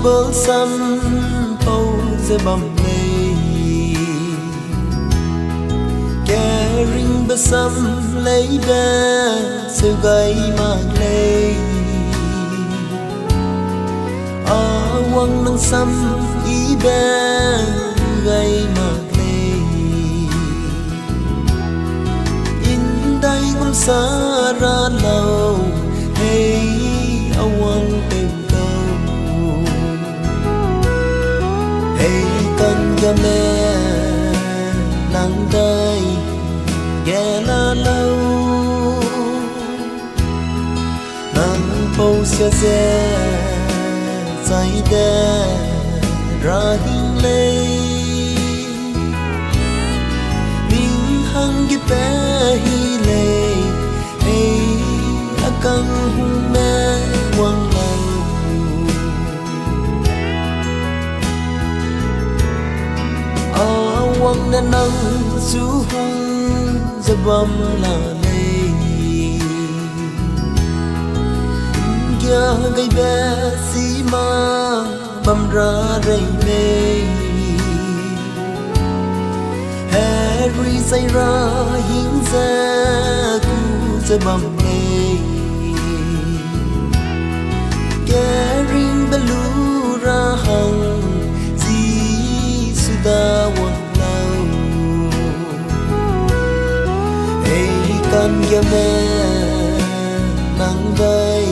bơ xăm âu dê bầm lê kẻ ring bơ xăm lấy đa sự gây mang lê quăng nâng xăm ý bé gây mang lê in đây ngắm xa ra lâu hey awang tìm câu hey cần cho mẹ nắng đây ghé la lâu nắng bầu xe xe say đê ra hình lê mình hăng cái bé hi lê hey căng hung mẹ quăng lâu quăng nên nắng su hung giờ bầm là lê kia gây bé xí ma bầm ra rây mê Harry say ra hiến ra cu giờ bầm lê Kering belu ra hang di sudah walau hey kan ya me nang bay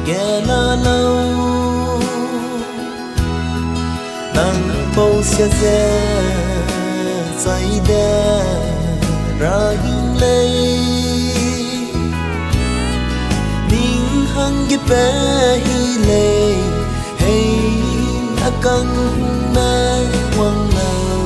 ke la lâu nang bầu xe xe say đê ra hình lê hăng cái bé hi lê hey akan mẹ quăng lâu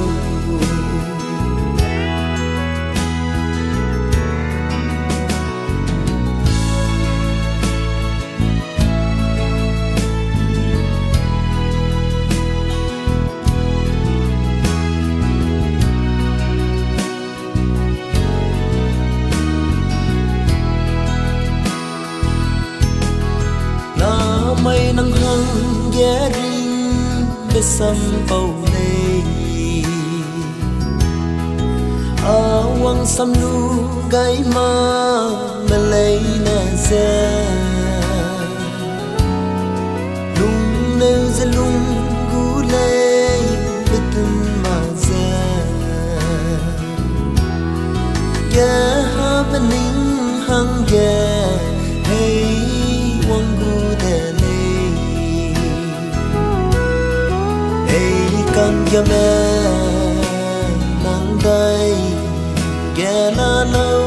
mây nắng hăng ghé ring bê xăm bầu lê quăng xăm lu gai ma mà lấy nè xe lung nêu dê lung gu lê bê tung mà xe ghé ha bên nín hăng ghé hey quăng gu đè cần cho mẹ nắng đây ghé la lâu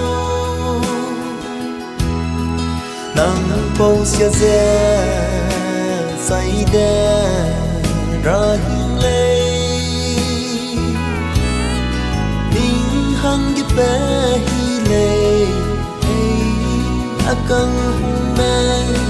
nắng bầu xe xe say đê ra hình lê mình hăng cái bé hi lê hey akan mẹ